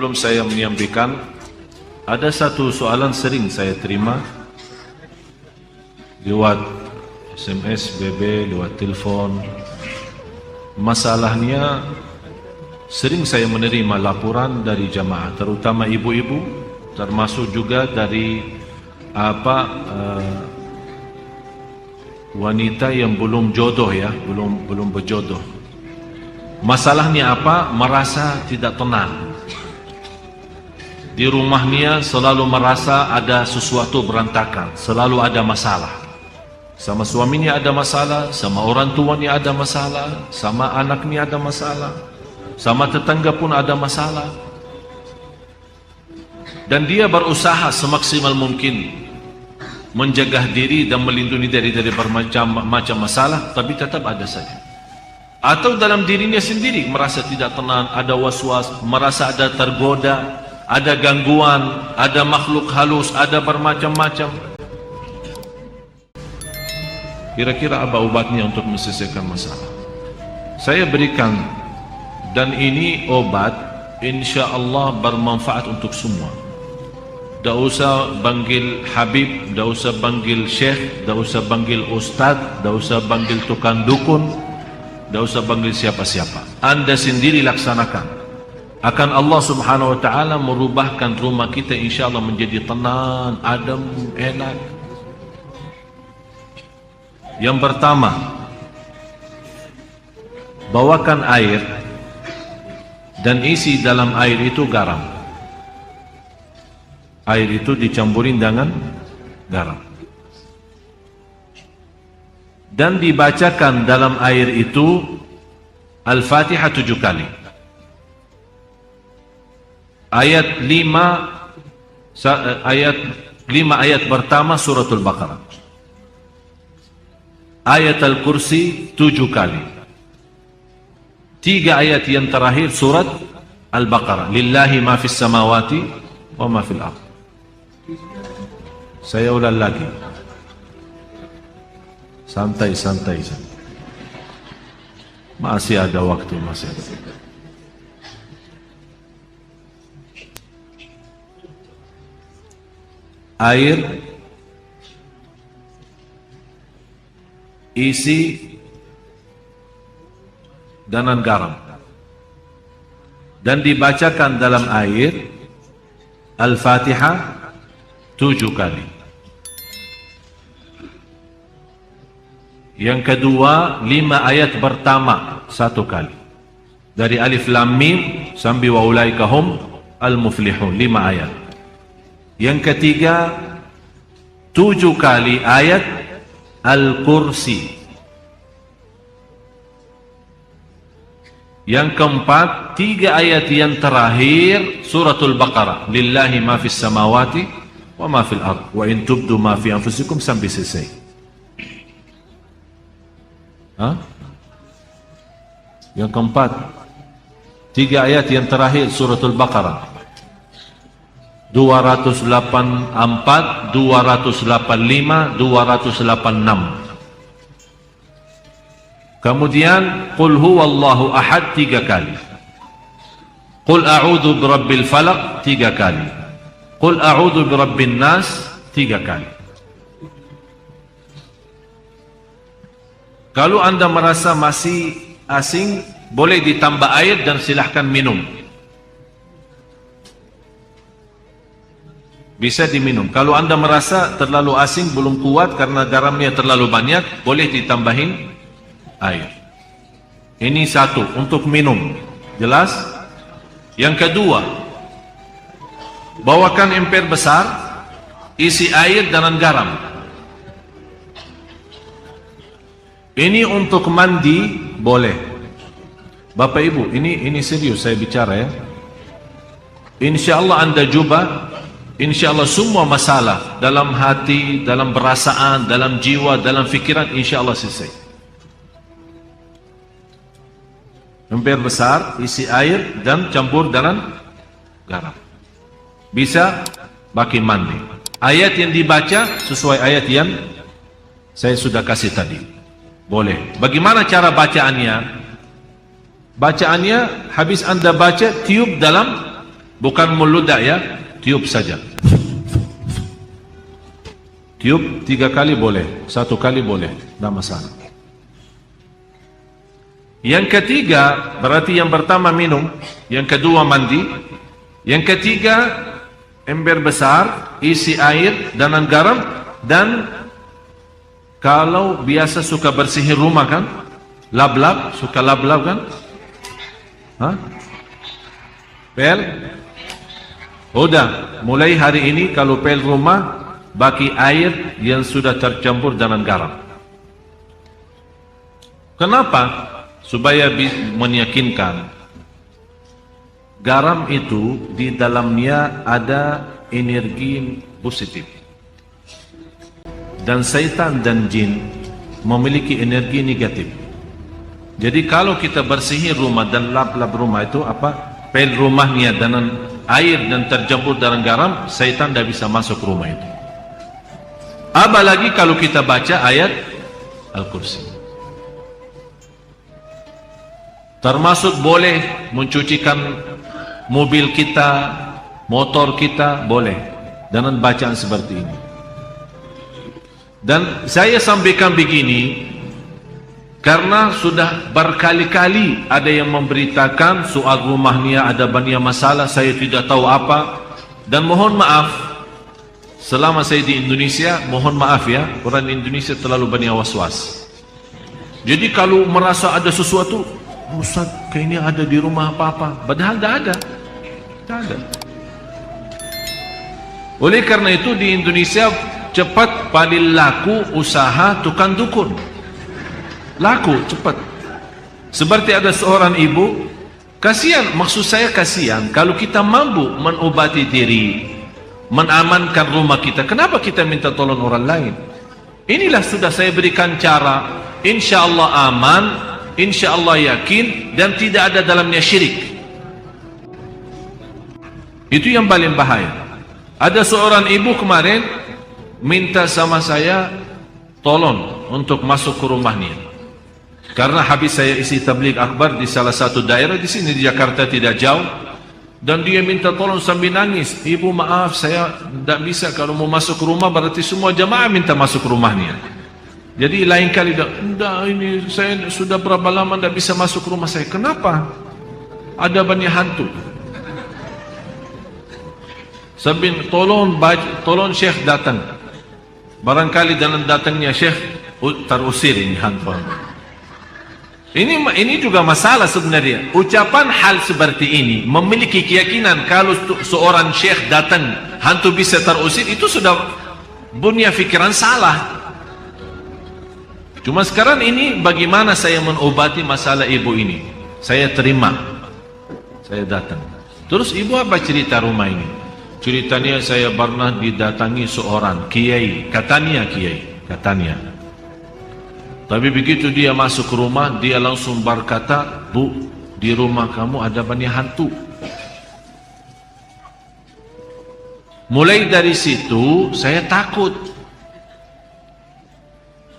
sebelum saya menyampaikan, ada satu soalan sering saya terima lewat SMS, BB, lewat telepon. Masalahnya, sering saya menerima laporan dari jamaah, terutama ibu-ibu, termasuk juga dari wanita yang belum jodoh ya, belum berjodoh. Masalahnya apa? Merasa tidak tenang. Di rumahnya selalu merasa ada sesuatu berantakan, selalu ada masalah. Sama suaminya ada masalah, sama orang tuanya ada masalah, sama anaknya ada masalah, sama tetangga pun ada masalah. Dan dia berusaha semaksimal mungkin menjaga diri dan melindungi diri dari bermacam masalah, tapi tetap ada saja. Atau dalam dirinya sendiri merasa tidak tenang, ada was-was, merasa ada tergoda, ada gangguan, ada makhluk halus, ada bermacam-macam. Kira-kira apa obatnya untuk menyelesaikan masalah? Saya berikan, dan ini obat insya Allah bermanfaat untuk semua. Tak usah panggil Habib, tak usah panggil Syekh, tak usah panggil Ustaz, tak usah panggil tukang dukun, tak usah panggil siapa-siapa. Anda sendiri laksanakan. Akan Allah subhanahu wa ta'ala merubahkan rumah kita insya Allah menjadi tenang, adem, enak. Yang pertama, bawakan air dan isi dalam air itu garam. Air itu dicampurin dengan garam. Dan dibacakan dalam air itu Al-Fatihah 7 kali. Ayat 5 ayat pertama suratul Baqarah. Ayat Al-Kursi 7 kali. 3 ayat yang terakhir surat Al-Baqarah. Lillahi ma fis samawati wa ma fil ardh. Saya ulang lagi. Santai-santai. Masih ada waktu, masih ada. Air, isi dengan garam, dan dibacakan dalam air Al-Fatihah 7 kali. Yang kedua, 5 ayat pertama 1 kali. Dari Alif Lam Mim sampai wa ulaika hum al-muflihun, 5 ayat. Yang ketiga, 7 kali ayat Al-Kursi. Yang keempat, 3 ayat yang terakhir suratul Baqarah. Lillahi ma fis samawati wa ma fil ardh wa in tubdu ma fi anfusikum sampai selesai. Yang keempat, 3 ayat yang terakhir suratul Baqarah. 284, 285, 286. Kemudian Qul huwallahu ahad 3 kali. Qul a'udzu birabbil falaq 3 kali. Qul a'udzu birabbin nas 3 kali. Kalau Anda merasa masih asing, boleh ditambah air dan silahkan minum. Bisa diminum. Kalau Anda merasa terlalu asing, belum kuat karena garamnya terlalu banyak, boleh ditambahin air. Ini satu, untuk minum. Jelas? Yang kedua, bawakan emper besar, isi air dengan garam. Ini untuk mandi boleh. Bapak Ibu, ini serius saya bicara ya. Insya Allah Anda coba, insya Allah semua masalah dalam hati, dalam perasaan, dalam jiwa, dalam fikiran, insya Allah selesai. Emper besar, isi air dan campur dengan garam. Bisa pakai mandi. Ayat yang dibaca sesuai ayat yang saya sudah kasih tadi. Boleh. Bagaimana cara bacaannya? Bacaannya habis Anda baca, tiup dalam Bukan meludak ya, tiup saja. Tiup 3 kali boleh, 1 kali boleh, tidak masalah. Yang ketiga, berarti yang pertama minum, yang kedua mandi, yang ketiga ember besar, isi air dan garam, dan kalau biasa suka bersihin rumah kan, lap-lap, suka lap-lap kan? Hah? Pel? Udah, mulai hari ini kalau pel rumah, baki air yang sudah tercampur dengan garam. Kenapa? Supaya meyakinkan garam itu di dalamnya ada energi positif, dan syaitan dan jin memiliki energi negatif. Jadi kalau kita bersihin rumah dan lap-lap rumah itu pel rumahnya dengan air dan tercampur dengan garam, syaitan tidak bisa masuk rumah itu. Apalagi kalau kita baca ayat Al-Kursi. Termasuk boleh mencucikan mobil kita, motor kita, boleh dengan bacaan seperti ini. Dan saya sampaikan begini karena sudah berkali-kali ada yang memberitakan soal rumahnya ada banyak masalah, saya tidak tahu apa. Dan mohon maaf, selama saya di Indonesia, mohon maaf ya, orang Indonesia terlalu banyak was-was. Jadi kalau merasa ada sesuatu, Ustaz, kayaknya ada di rumah apa-apa, padahal tidak ada. Tidak ada. Oleh karena itu di Indonesia cepat paling laku usaha tukang dukun. Laku cepat. Seperti ada seorang ibu, kasihan, maksud saya kasihan kalau kita mampu mengobati diri, mengamankan rumah kita, kenapa kita minta tolong orang lain? Inilah sudah saya berikan cara, insya Allah aman, insya Allah yakin, dan tidak ada dalamnya syirik. Itu yang paling bahaya. Ada seorang ibu kemarin minta sama saya tolong untuk masuk ke rumahnya, karena habis saya isi tabligh akbar di salah satu daerah di sini di Jakarta tidak jauh, dan dia minta tolong sambil nangis, ibu maaf saya tidak bisa, kalau mau masuk ke rumah berarti semua jamaah minta masuk ke rumahnya. Jadi lain kali ini saya sudah berapa lama tidak bisa masuk ke rumah saya. Kenapa? Ada banyak hantu. Sambil tolong Syekh datang. Barangkali dalam datangnya Syekh terusir ini hantu. Ini juga masalah sebenarnya. Ucapan hal seperti ini memiliki keyakinan kalau seorang Syekh datang hantu bisa terusir, itu sudah punya pikiran salah. Cuma sekarang ini bagaimana saya mengobati masalah ibu ini? Saya terima, saya datang. Terus ibu apa cerita rumah ini? Ceritanya saya pernah didatangi seorang kiai, katanya kiai, katanya. Tapi begitu dia masuk ke rumah, dia langsung berkata, Bu, di rumah kamu ada banyak hantu. Mulai dari situ saya takut.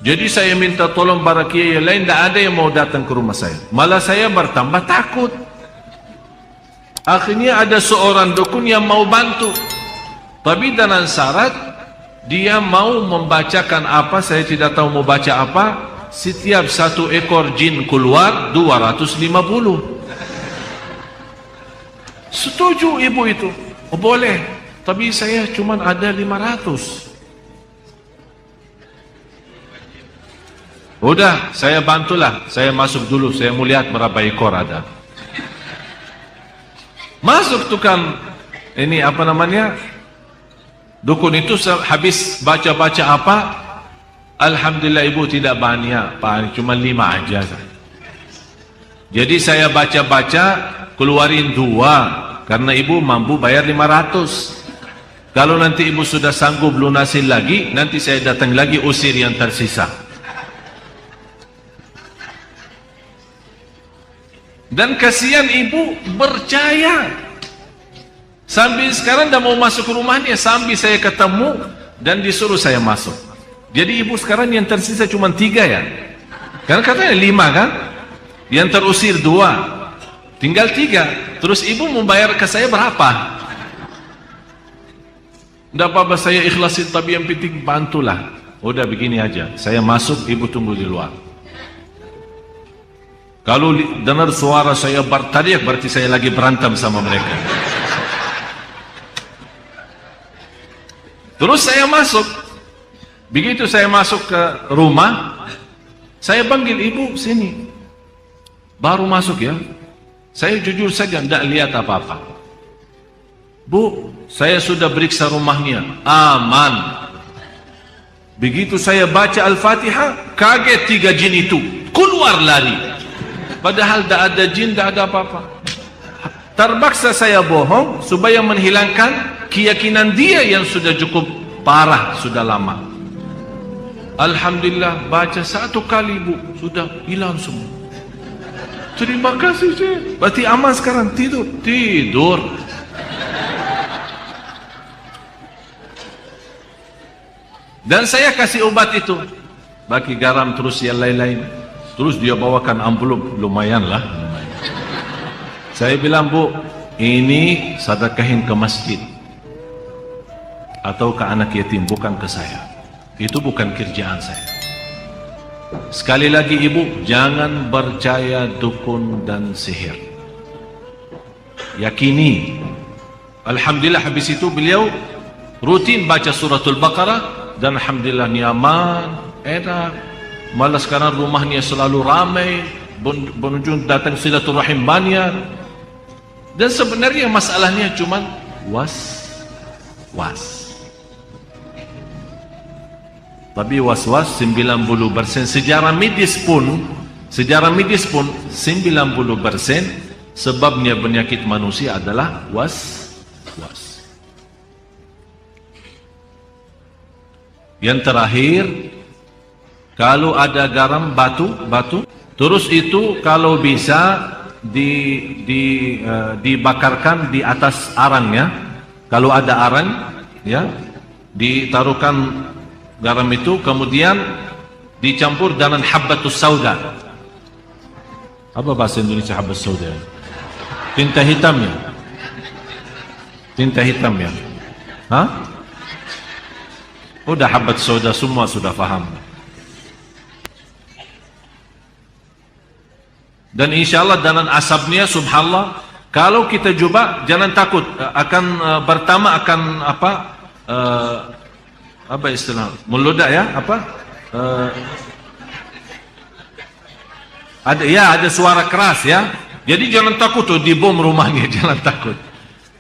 Jadi saya minta tolong para kiai lain, tidak ada yang mau datang ke rumah saya. Malah saya bertambah takut. Akhirnya ada seorang dukun yang mau bantu, tapi dengan syarat dia mau membacakan apa, saya tidak tahu mau baca apa. Setiap 1 ekor jin keluar 250. Setuju ibu itu? Oh, boleh, tapi saya cuma ada 500. Udah, saya bantulah. Saya masuk dulu, saya mau lihat berapa ekor ada. Masuk tukang ini apa namanya, dukun itu habis baca-baca apa, alhamdulillah ibu tidak banyak, Pak, cuma 5 aja. Jadi saya baca-baca, keluarin 2, karena ibu mampu bayar 500. Kalau nanti ibu sudah sanggup lunasin lagi, nanti saya datang lagi usir yang tersisa. Dan kasihan ibu percaya. Sambil sekarang dah mau masuk ke rumahnya, sambil saya ketemu dan disuruh saya masuk. Jadi ibu sekarang yang tersisa cuma 3 ya. Karena katanya 5 kan? Yang terusir 2, tinggal 3. Terus ibu membayar ke saya berapa? Tidak apa-apa, saya ikhlasin, tapi yang penting bantulah. Udah begini aja, saya masuk, ibu tunggu di luar. Kalau dengar suara saya berteriak, berarti saya lagi berantem sama mereka. Terus saya masuk. Begitu saya masuk ke rumah, saya panggil ibu, sini. Baru masuk ya. Saya jujur saja tidak lihat apa-apa. Bu, saya sudah periksa rumahnya, aman. Begitu saya baca Al-Fatihah, kaget 3 jin itu keluar lari. Padahal tidak ada jin, tidak ada apa-apa. Terpaksa saya bohong supaya menghilangkan keyakinan dia yang sudah cukup parah, sudah lama. Alhamdulillah, baca 1 kali bu, sudah hilang semua. Terima kasih Syekh. Berarti aman sekarang, tidur. Dan saya kasih obat itu, bagi garam terus yang lain-lain. Terus dia bawakan amplop, lumayan lah. Saya bilang, bu, ini sedekahin ke masjid atau ke anak yatim, bukan ke saya. Itu bukan kerjaan saya. Sekali lagi ibu, jangan percaya dukun dan sihir. Yakini. Alhamdulillah, habis itu beliau rutin baca suratul Baqarah. Dan alhamdulillah nyaman, enak. Malah sekarang rumahnya selalu ramai, pengunjung datang silaturahim banyak. Dan sebenarnya masalahnya cuma was-was. Tapi was-was 90%. Sejarah medis pun 90% sebabnya penyakit manusia adalah was-was. Yang terakhir, kalau ada garam batu, terus itu kalau bisa dibakarkan di atas arangnya. Kalau ada arang, ya, ditaruhkan garam itu, kemudian dicampur dengan habbatus sauda. Apa bahasa Indonesia habbatus sauda? Tinta hitam ya? Tinta hitam ya? Hah? Udah habbat sauda, semua sudah faham. Dan insyaAllah dengan asapnya, subhanallah, kalau kita coba, jangan takut, akan pertama akan apa istilah, meludak ya, ada suara keras ya. Jadi jangan takut tuh dibom rumahnya, jangan takut.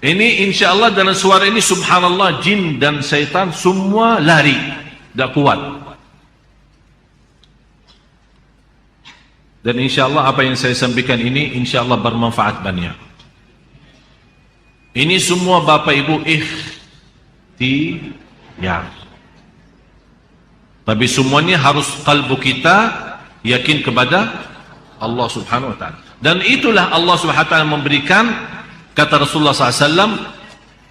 Ini insyaAllah dengan suara ini, subhanallah, jin dan syaitan semua lari, tidak kuat. Dan insyaAllah apa yang saya sampaikan ini insyaAllah bermanfaat banyak. Ini semua Bapak Ibu ikhtiar. Tapi semuanya harus kalbu kita yakin kepada Allah subhanahu wa ta'ala. Dan itulah Allah subhanahu wa ta'ala memberikan, kata Rasulullah SAW,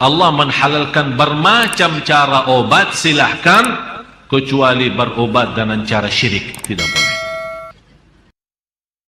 Allah menghalalkan bermacam cara obat, silahkan, kecuali berobat dengan cara syirik, tidak boleh.